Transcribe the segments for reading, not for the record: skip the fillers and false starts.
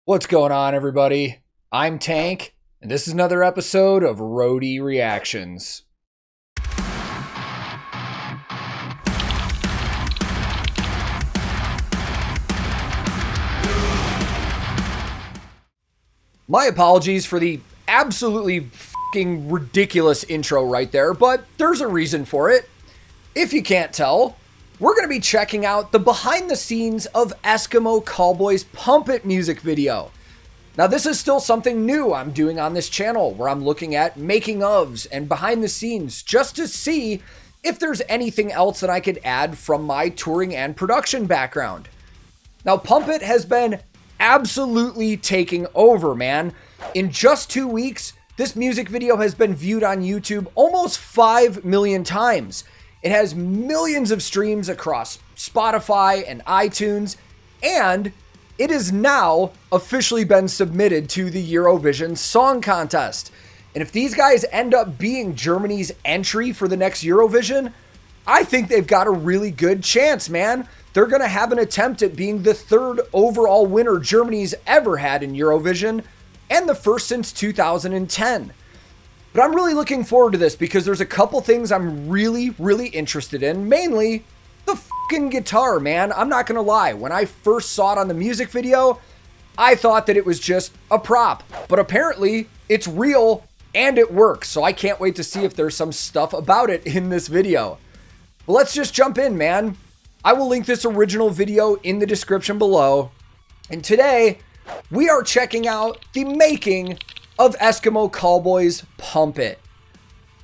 What's going on, everybody? I'm Tank, and this is another episode of Roadie Reactions. My apologies for the absolutely fucking ridiculous intro right there, but there's a reason for it. If you can't tell, we're going to be checking out the behind the scenes of Eskimo Callboy's Pump It music video. Now, this is still something new I'm doing on this channel where I'm looking at making ofs and behind the scenes just to see if there's anything else that I could add from my touring and production background. Now, Pump It has been absolutely taking over, man. In just 2 weeks, this music video has been viewed on YouTube almost 5 million times. It has millions of streams across Spotify and iTunes, and it has now officially been submitted to the Eurovision Song Contest. And if these guys end up being Germany's entry for the next Eurovision, I think they've got a really good chance, man. They're going to have an attempt at being the third overall winner Germany's ever had in Eurovision, and the first since 2010. But I'm really looking forward to this because there's a couple things I'm really interested in. Mainly, the fucking guitar, man. I'm not gonna lie. When I first saw it on the music video, I thought that it was just a prop. But apparently, it's real and it works. So I can't wait to see if there's some stuff about it in this video. But let's just jump in, man. I will link this original video in the description below. And today, we are checking out the making of Eskimo Callboy's Pump It.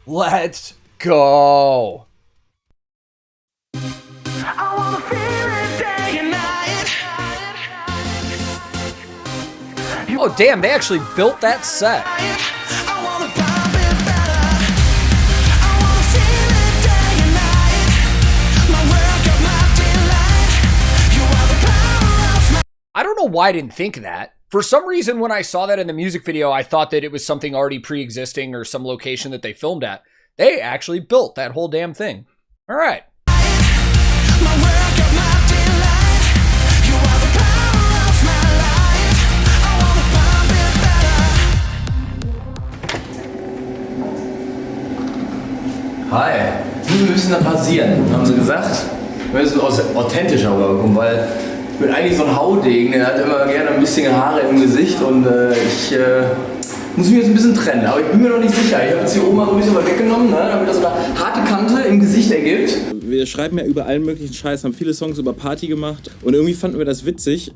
Let's go. I wanna feel it day and night. Oh, damn, they actually built that set. I wanna pump it better. I wanna feel it day and night. My work of my delight. You are the power of my... I don't know why I didn't think of that. For some reason, when I saw that in the music video, I thought that it was something already pre-existing or some location that they filmed at. They actually built that whole damn thing. All right. My work of my delight. You are the power of my life. I wanna pump it better. Hi, wir müssen da rasieren, haben sie gesagt. Wir müssen authentischer rüberkommen, weil ich bin eigentlich so ein Haudegen, der hat immer gerne ein bisschen Haare im Gesicht und ich muss mich jetzt ein bisschen trennen, aber ich bin mir noch nicht sicher. Ich habe jetzt hier oben mal so ein bisschen was weggenommen, ne, damit das so eine harte Kante im Gesicht ergibt. Wir schreiben ja über allen möglichen Scheiß, haben viele Songs über Party gemacht und irgendwie fanden wir das witzig,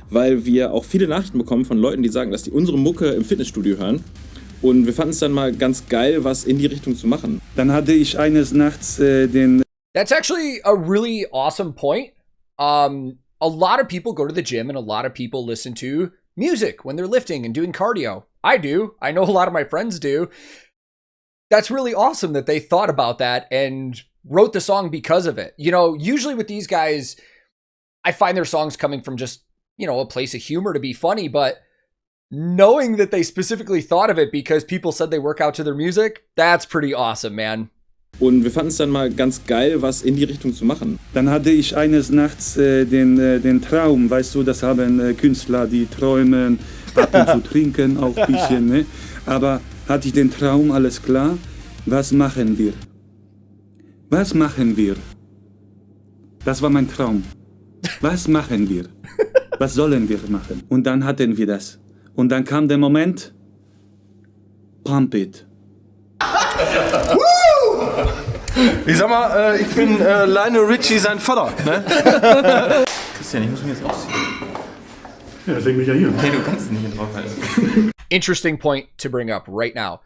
weil wir auch viele Nachrichten bekommen von Leuten, die sagen, dass die unsere Mucke im Fitnessstudio hören. Und wir fanden es dann mal ganz geil, was in die Richtung zu machen. Dann hatte ich eines Nachts den... That's actually a really awesome point. A lot of people go to the gym and a lot of people listen to music when they're lifting and doing cardio. I do. I know a lot of my friends do. That's really awesome that they thought about that and wrote the song because of it. You know, usually with these guys, I find their songs coming from just, you know, a place of humor to be funny, but knowing that they specifically thought of it because people said they work out to their music, that's pretty awesome, man. Und wir fanden es dann mal ganz geil, was in die Richtung zu machen. Dann hatte ich eines Nachts den Traum, weißt du, das haben Künstler, die träumen, ab und zu trinken auch ein bisschen, ne? Aber hatte ich den Traum, alles klar, was machen wir? Was machen wir? Das war mein Traum. Was machen wir? Was sollen wir machen? Und dann hatten wir das. Und dann kam der Moment, Pump It. Ich sag mal, ich bin Lionel Richie sein Vater, ne? Christian, ich muss mich jetzt ausziehen. Ja, das hängt mich ja hier. Hey, du kannst nicht draufhalten. Interesting point to bring up right now.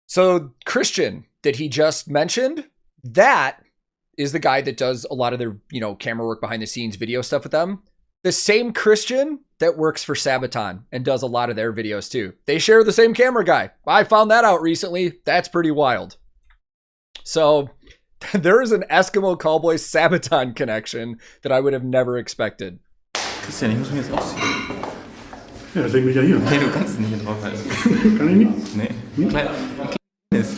So Christian that he just mentioned, that is the guy that does a lot of their, you know, camera work behind the scenes video stuff with them. The same Christian that works for Sabaton and does a lot of their videos too. They share the same camera guy. I found that out recently. That's pretty wild. So there is an Eskimo Callboy Sabaton connection that I would have never expected. Christian, ich muss mich jetzt ausziehen. Ja, das hängt mich ja hier. Hey, du kannst nicht draufhalten. Kann ich nicht? Nee. Kleines.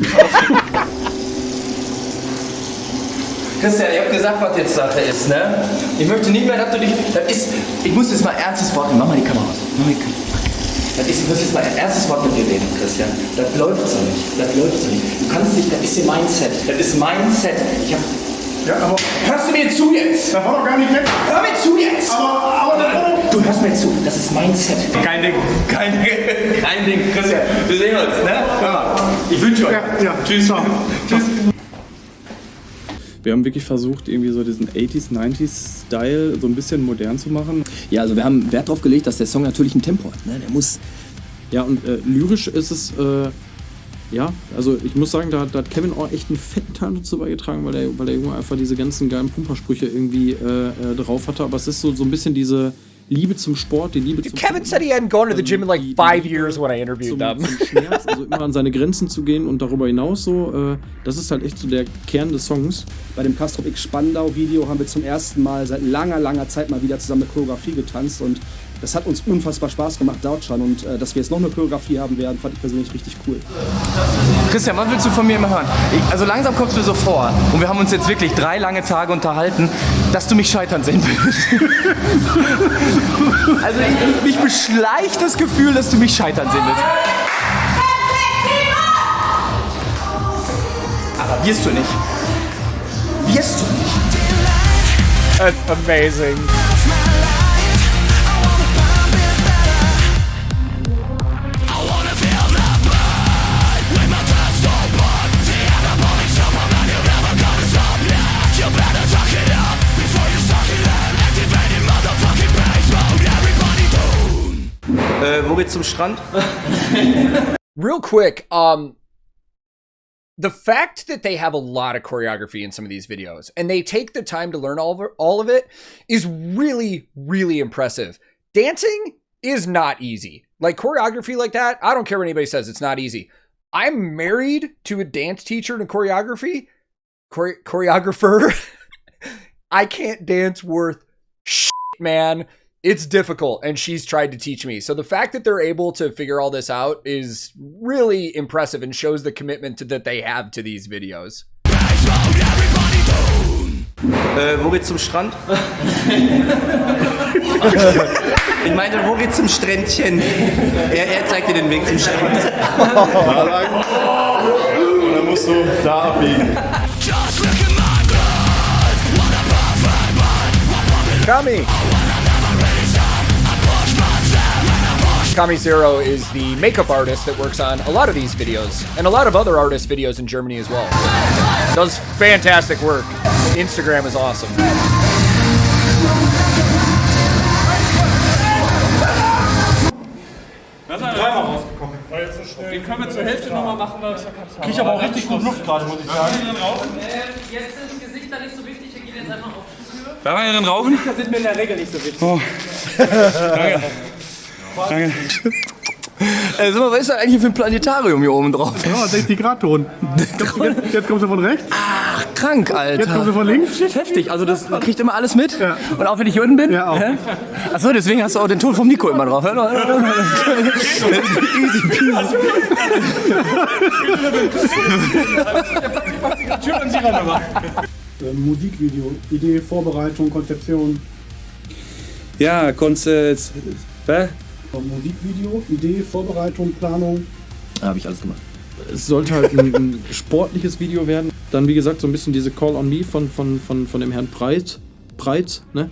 Christian, ich hab gesagt, was jetzt Sache ist, ne? Ich möchte nicht mehr, dass du dich... Ich muss jetzt mal ein ernstes Wort... Mach mal die Kamera aus. Ich muss jetzt mal ein ernstes Wort mit dir reden, Christian. Das läuft so nicht. Du kannst nicht... Das ist ihr Mindset. Ja, aber Hörst du mir zu jetzt? das war doch gar nicht nett. Hör mir zu jetzt! Du hörst mir zu. Das ist Mindset. Kein Ding. Christian, wir sehen uns, ne? Hör mal. Ich wünsche euch. Ja, tschüss. Ciao. Tschüss. Wir haben wirklich versucht, irgendwie so diesen 80s, 90s Style so ein bisschen modern zu machen. Ja, also wir haben Wert darauf gelegt, dass der Song natürlich ein Tempo hat. Ne? Der muss. Ja, und lyrisch ist es, ja, also ich muss sagen, da hat Kevin auch echt einen fetten Teil dazu beigetragen, weil der Junge einfach diese ganzen geilen Pumpersprüche irgendwie drauf hatte. Aber es ist so ein bisschen diese Liebe zum Sport, die Liebe zum Kevin said he hadn't gone to the gym in like 5 years when I interviewed them. Zum Schmerz, also immer an seine Grenzen zu gehen und darüber hinaus so, das ist halt echt so der Kern des Songs. Bei dem Castrop X Spandau Video haben wir zum ersten Mal seit langer Zeit mal wieder zusammen eine Choreografie getanzt und das hat uns unfassbar Spaß gemacht dort schon und dass wir jetzt noch eine Choreografie haben werden, fand ich persönlich richtig cool. Christian, was willst du von mir immer hören? Also langsam kommst du mir so vor, und wir haben uns jetzt wirklich 3 lange Tage unterhalten, dass du mich scheitern sehen willst. Also mich beschleicht das Gefühl, dass du mich scheitern sehen willst. Aber wirst du nicht. That's amazing. Wo geht's zum Strand? Real quick, the fact that they have a lot of choreography in some of these videos and they take the time to learn all of it is really, really impressive. Dancing is not easy. Like choreography like that, I don't care what anybody says, it's not easy. I'm married to a dance teacher and a choreographer. I can't dance worth shit, man. It's difficult, and she's tried to teach me. So the fact that they're able to figure all this out is really impressive and shows the commitment that they have to these videos. Wo geht's zum Strand? Ich meinte, wo geht's zum Strändchen? Er zeigt dir den Weg zum Strand. Da lang. Und dann musst du da abbiegen. Kami! Kami Zero is the makeup artist that works on a lot of these videos and a lot of other artists' videos in Germany as well. Does fantastic work. Instagram is awesome. Den können wir zur Hälfte nochmal machen, weil Krieg ich aber auch richtig gut Luft gerade, muss ich sagen. jetzt sind Gesichter nicht so wichtig, wir gehen jetzt einfach auf die Tür. Wer war denn rauchen? Das ist mir in der Regel nicht so wichtig. Oh. Danke. Sag mal, was ist das eigentlich für ein Planetarium hier oben drauf? Ja, 60 Grad Ton. Jetzt kommst du von rechts. Ach, krank, Alter. Jetzt kommst du von links. Heftig, also das kriegt immer alles mit? Ja. Und auch wenn ich hier unten bin? Ja, auch. Achso, deswegen hast du auch den Ton vom Nico immer drauf. Easy peasy. Musikvideo, Idee, Vorbereitung, Konzeption. Ja, Musikvideo, Idee, Vorbereitung, Planung. Da habe ich alles gemacht. Es sollte halt ein sportliches Video werden. Dann, wie gesagt, so ein bisschen diese Call on Me von dem Herrn Breit, ne?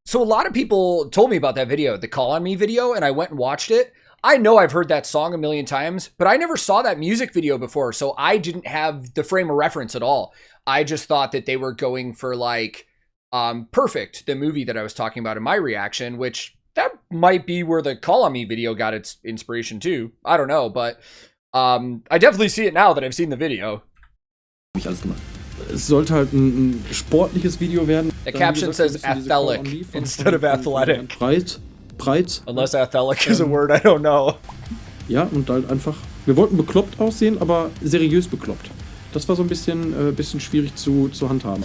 So a lot of people told me about that video, the Call on Me video, and I went and watched it. I know I've heard that song a million times, but I never saw that music video before, so I didn't have the frame of reference at all. I just thought that they were going for like Perfect, the movie that I was talking about in my reaction, which that might be where the Call on Me video got its inspiration too. I don't know, but I definitely see it now that I've seen the video. Habe ich alles gemacht. Es sollte halt ein sportliches Video werden. The Dann, caption wie gesagt, says so ein bisschen diese Call on athletic Me instead of athletic. Breit. Unless athletic is a word, I don't know. Ja, und halt einfach, wir wollten bekloppt aussehen, aber seriös bekloppt. Das war so ein bisschen schwierig zu handhaben.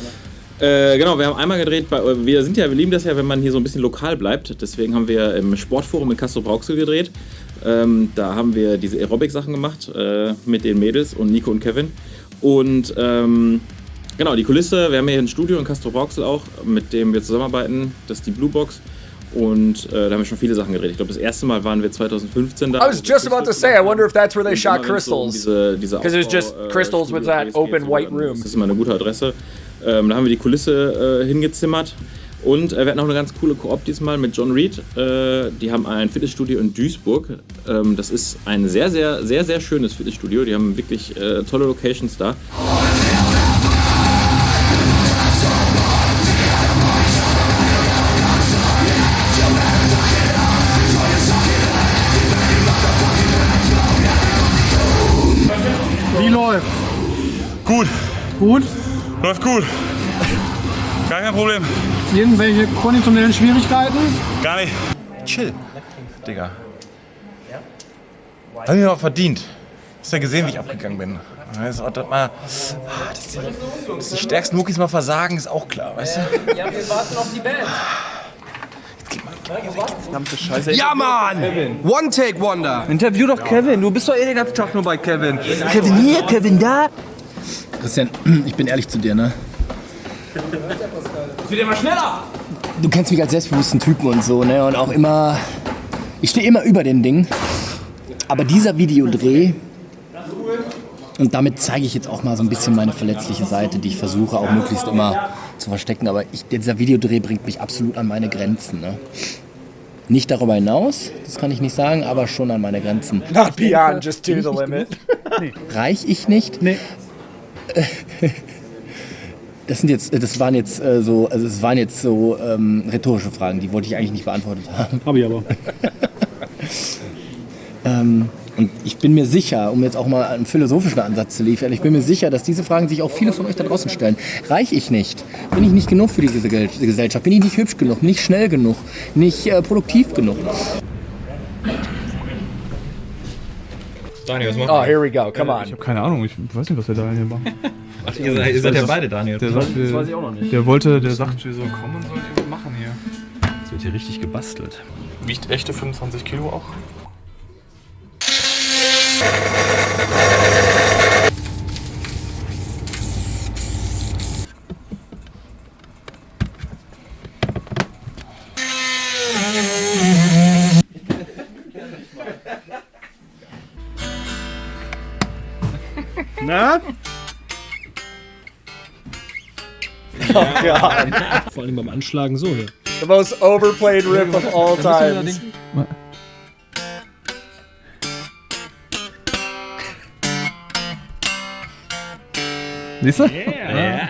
Genau, wir haben einmal gedreht, wir lieben das ja, wenn man hier so ein bisschen lokal bleibt. Deswegen haben wir im Sportforum in Castrop-Rauxel gedreht. Da haben wir diese Aerobic-Sachen gemacht mit den Mädels und Nico und Kevin. Und Genau, die Kulisse, wir haben hier ein Studio in Castrop-Rauxel auch, mit dem wir zusammenarbeiten, das ist die Blue Box. Und da haben wir schon viele Sachen gedreht. Ich glaube, das erste Mal waren wir 2015 da. I was just about to say, I wonder if that's where they shot Crystals. Because it was just Crystals with that open white room. Das ist immer eine gute Adresse. Da haben wir die Kulisse hingezimmert. Und wir hatten auch eine ganz coole Koop diesmal mit John Reed. Die haben ein Fitnessstudio in Duisburg. Das ist ein sehr, sehr, sehr, sehr schönes Fitnessstudio. Die haben wirklich tolle Locations da. Wie läuft? Gut, Gut. läuft gut. Gar kein Problem. Irgendwelche konditionellen Schwierigkeiten? Gar nicht. Chill, Digga. Hab ich mir auch verdient. Hast ja gesehen, wie ich abgegangen bin. Das ist auch das mal, dass die stärksten Muckis mal versagen, ist auch klar, weißt du? Ja, wir warten auf die Band. Verdammte Scheiße. Ja, Mann! One Take Wonder! Interview doch Kevin, du bist doch den ganzen Tag nur bei Kevin. Kevin hier, Kevin da. Christian, ich bin ehrlich zu dir, ne? Es wird immer schneller. Du kennst mich als selbstbewussten Typen und so, ne? Und auch immer. Ich stehe immer über den Ding. Aber dieser Videodreh. Und damit zeige ich jetzt auch mal so ein bisschen meine verletzliche Seite, die ich versuche auch möglichst immer zu verstecken. Aber dieser Videodreh bringt mich absolut an meine Grenzen. Ne? Nicht darüber hinaus, das kann ich nicht sagen, aber schon an meine Grenzen. Not beyond, just to the limit. Reich ich nicht? Nee. Das waren jetzt so rhetorische Fragen, die wollte ich eigentlich nicht beantwortet haben. Hab ich aber. Und ich bin mir sicher, um jetzt auch mal einen philosophischen Ansatz zu liefern, ich bin mir sicher, dass diese Fragen sich auch viele von euch da draußen stellen. Reich ich nicht? Bin ich nicht genug für diese Gesellschaft? Bin ich nicht hübsch genug? Nicht schnell genug? Nicht produktiv genug? Daniel, was macht Oh, here we go. Come on. Ich habe keine Ahnung, ich weiß nicht, was der Daniel macht. Ach, ihr seid ja beide Daniel. Der sagt, Das weiß ich auch noch nicht. der sagt, wir sollen kommen und sollen irgendwas machen hier. Das wird hier richtig gebastelt. Wiegt echte 25 Kilo auch? Na? Oh God. Vor allem beim Anschlagen so hier. The most overplayed riff of all times. Siehst du? Ja,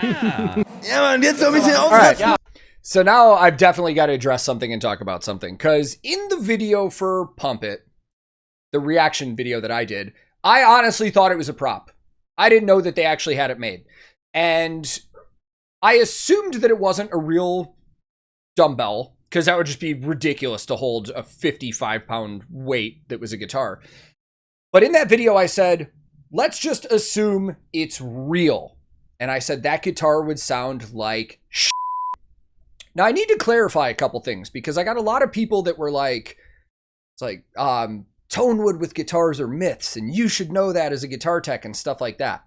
Mann, jetzt noch ein bisschen aufsetzen. So now I've definitely got to address something and talk about something. Because in the video for Pump It, the reaction video that I did, I honestly thought it was a prop. I didn't know that they actually had it made. And I assumed that it wasn't a real dumbbell, because that would just be ridiculous to hold a 55-pound weight that was a guitar. But in that video, I said, let's just assume it's real. And I said that guitar would sound like shit. Now, I need to clarify a couple things, because I got a lot of people that were like, it's like, tone wood with guitars are myths, and you should know that as a guitar tech and stuff like that.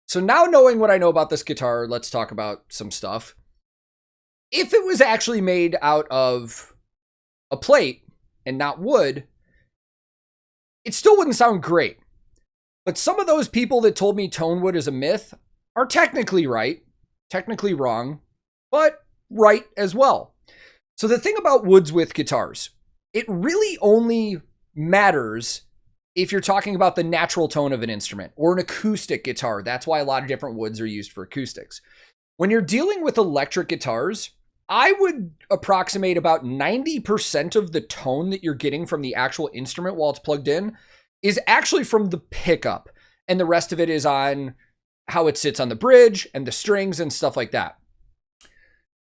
So now knowing what I know about this guitar, let's talk about some stuff. If it was actually made out of a plate and not wood, it still wouldn't sound great. But some of those people that told me tone wood is a myth are technically right, technically wrong, but right as well. So the thing about woods with guitars, it really only matters if you're talking about the natural tone of an instrument or an acoustic guitar. That's why a lot of different woods are used for acoustics. When you're dealing with electric guitars, I would approximate about 90% of the tone that you're getting from the actual instrument while it's plugged in is actually from the pickup. And the rest of it is on how it sits on the bridge and the strings and stuff like that.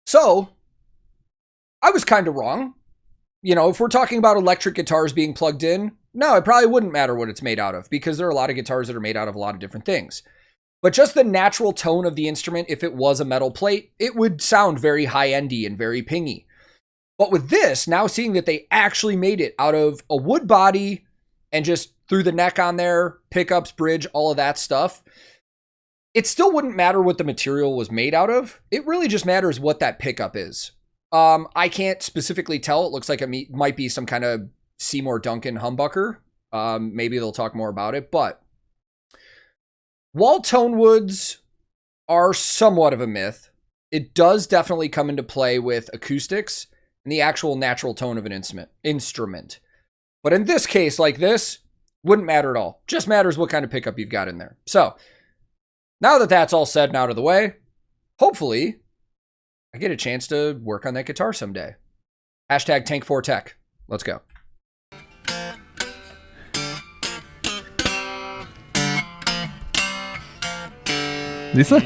So I was kind of wrong. You know, if we're talking about electric guitars being plugged in, no, it probably wouldn't matter what it's made out of, because there are a lot of guitars that are made out of a lot of different things. But just the natural tone of the instrument, if it was a metal plate, it would sound very high-endy and very pingy. But with this, now seeing that they actually made it out of a wood body and just threw the neck on there, pickups, bridge, all of that stuff, it still wouldn't matter what the material was made out of. It really just matters what that pickup is. I can't specifically tell. It looks like it might be some kind of Seymour Duncan humbucker. Maybe they'll talk more about it, but wall tone woods are somewhat of a myth. It does definitely come into play with acoustics and the actual natural tone of an instrument. But in this case, like this, wouldn't matter at all. Just matters what kind of pickup you've got in there. So, now that that's all said and out of the way, hopefully, I get a chance to work on that guitar someday. Hashtag TankTheTech. Let's go. Siehst du?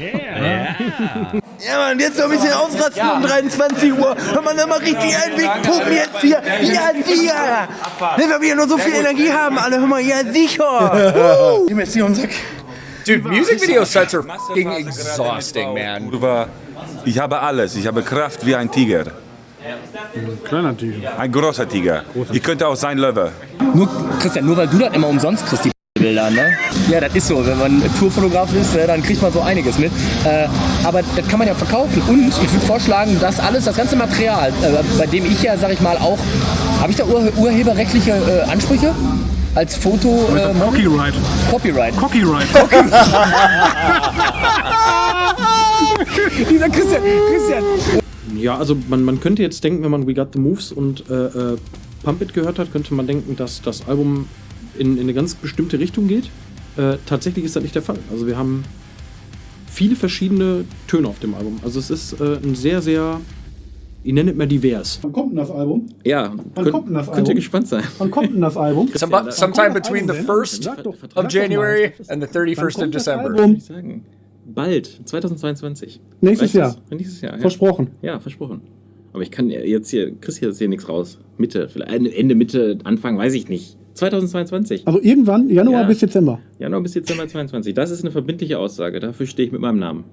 Ja, Mann, jetzt so ein bisschen ausrasten um 23 Uhr. Hör mal, mal richtig einwegpumpen jetzt hier. Ja, sicher. Wenn wir nur so viel Energie haben, alle, hör mal, ja, sicher. Dude, music video sets are fucking exhausting, man. Ich habe alles. Ich habe Kraft wie ein Tiger. Ein kleiner Tiger. Ein großer Tiger. Ich könnte auch sein Löwe. Nur, Christian, nur weil du das immer umsonst kriegst, die Bilder, ne? Ja, das ist so. Wenn man Tourfotograf ist, dann kriegt man so einiges mit. Aber das kann man ja verkaufen. Und ich würde vorschlagen, dass das ganze Material, bei dem ich ja, sag ich mal, auch... Habe ich da urheberrechtliche Ansprüche? Als Foto... Copyright. Copyright. Copyright. Dieser Christian. Ja, also man könnte jetzt denken, wenn man We Got The Moves und Pump It gehört hat, könnte man denken, dass das Album in eine ganz bestimmte Richtung geht. Tatsächlich ist das nicht der Fall. Also wir haben viele verschiedene Töne auf dem Album. Also es ist ein sehr, sehr, ich nenne es mal divers. Wann kommt denn das Album? Ja, könnt ihr gespannt sein. Wann kommt denn das Album? Sometime between the 1st of January and the 31st of December. Ich sagen. Bald, 2022. Nächstes Jahr. Nächstes Jahr, ja. Versprochen. Ja, versprochen. Aber ich kann jetzt hier, kriegst jetzt hier nichts raus. Mitte, vielleicht Ende, Mitte, Anfang, weiß ich nicht. 2022. Also irgendwann, Januar bis Dezember. Januar bis Dezember 22. Das ist eine verbindliche Aussage. Dafür stehe ich mit meinem Namen.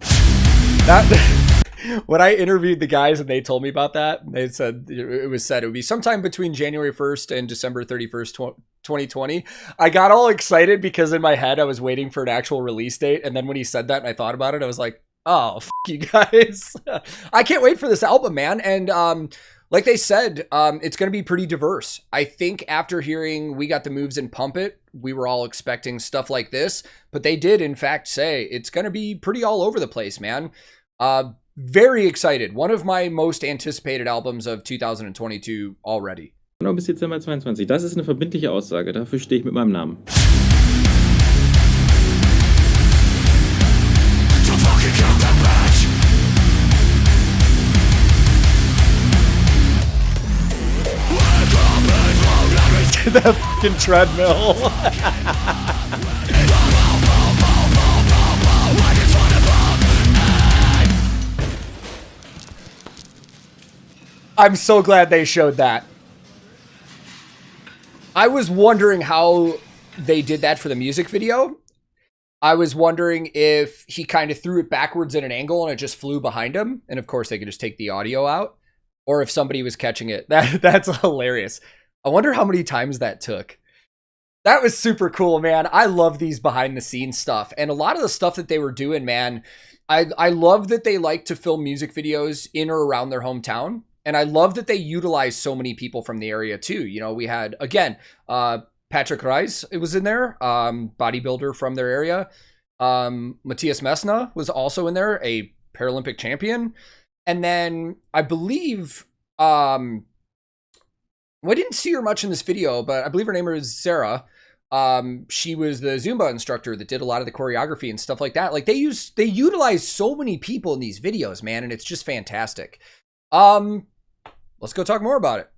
When I interviewed the guys and they told me about that, they said it would be sometime between January 1st and December 31st, 2020. I got all excited because in my head I was waiting for an actual release date, and then when he said that and I thought about it, I was like, oh, f you guys. I can't wait for this album, man. And like they said, it's going to be pretty diverse. I think after hearing We Got The Moves and Pump It, we were all expecting stuff like this, but they did in fact say it's going to be pretty all over the place, man. Very excited. One of my most anticipated albums of 2022 already. Januar bis Dezember 22. Das ist eine verbindliche Aussage. Dafür stehe ich mit meinem Namen. The fucking treadmill. I'm so glad they showed that. I was wondering how they did that for the music video. I was wondering if he kind of threw it backwards at an angle and it just flew behind him. And of course they could just take the audio out. Or if somebody was catching it. That's hilarious. I wonder how many times that took. That was super cool, man. I love these behind the scenes stuff. And a lot of the stuff that they were doing, man, I love that they like to film music videos in or around their hometown. And I love that they utilize so many people from the area too. You know, we had, again, Patrick Reis, it was in there, bodybuilder from their area. Matthias Messna was also in there, a Paralympic champion. And then I believe, well, I didn't see her much in this video, but I believe her name is Sarah. She was the Zumba instructor that did a lot of the choreography and stuff like that. Like they utilize so many people in these videos, man, and it's just fantastic. Let's go talk more about it.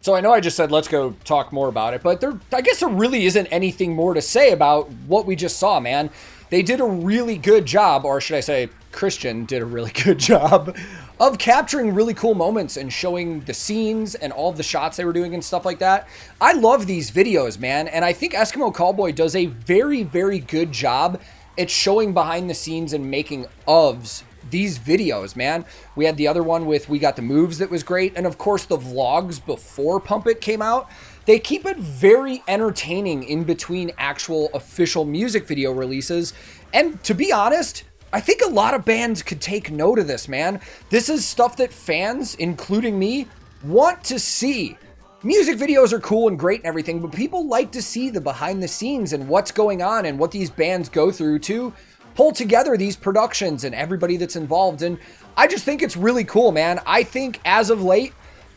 So I know I just said let's go talk more about it, but I guess there really isn't anything more to say about what we just saw, man. They did a really good job, or should I say Christian did a really good job of capturing really cool moments and showing the scenes and all of the shots they were doing and stuff like that. I love these videos, man, and I think Eskimo Callboy does a very, very good job at showing behind the scenes and making ofs these videos, man. We had the other one with We Got the Moves that was great. And of course, the vlogs before Pump It came out. They keep it very entertaining in between actual official music video releases. And to be honest, I think a lot of bands could take note of this, man. This is stuff that fans, including me, want to see. Music videos are cool and great and everything, but people like to see the behind the scenes and what's going on and what these bands go through to pull together these productions and everybody that's involved. And I just think it's really cool, man. I think as of late,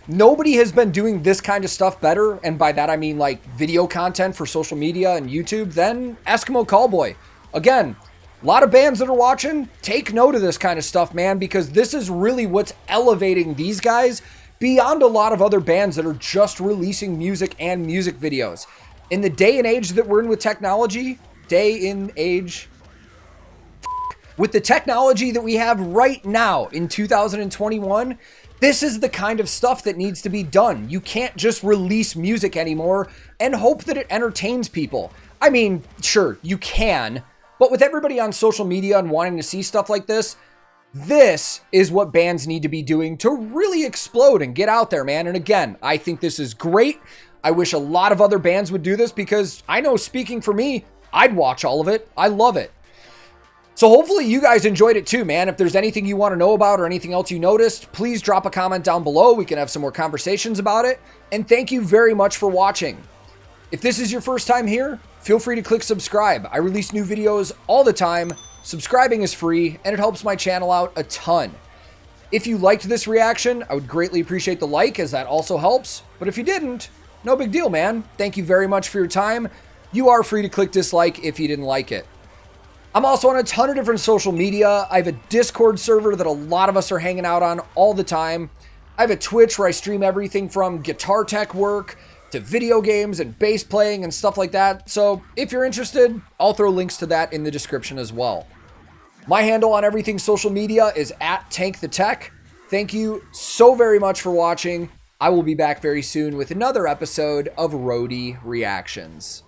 nobody has been doing this kind of stuff better, and by that I mean like video content for social media and YouTube, than Eskimo Callboy. Again, a lot of bands that are watching, take note of this kind of stuff, man, because this is really what's elevating these guys beyond a lot of other bands that are just releasing music and music videos. In the day and age that we're in with technology, with the technology that we have right now in 2021, this is the kind of stuff that needs to be done. You can't just release music anymore and hope that it entertains people. I mean, sure, you can, but with everybody on social media and wanting to see stuff like this is what bands need to be doing to really explode and get out there, man. And again, I think this is great. I wish a lot of other bands would do this because I know, speaking for me, I'd watch all of it. I love it. So hopefully you guys enjoyed it too, man. If there's anything you want to know about or anything else you noticed, please drop a comment down below. We can have some more conversations about it. And thank you very much for watching. If this is your first time here, feel free to click subscribe. I release new videos all the time. Subscribing is free and it helps my channel out a ton. If you liked this reaction, I would greatly appreciate the like, as that also helps. But if you didn't, no big deal, man. Thank you very much for your time. You are free to click dislike if you didn't like it. I'm also on a ton of different social media. I have a Discord server that a lot of us are hanging out on all the time. I have a Twitch where I stream everything from guitar tech work to video games and bass playing and stuff like that. So if you're interested, I'll throw links to that in the description as well. My handle on everything social media is @TankTheTech. Thank you so very much for watching. I will be back very soon with another episode of Roadie Reactions.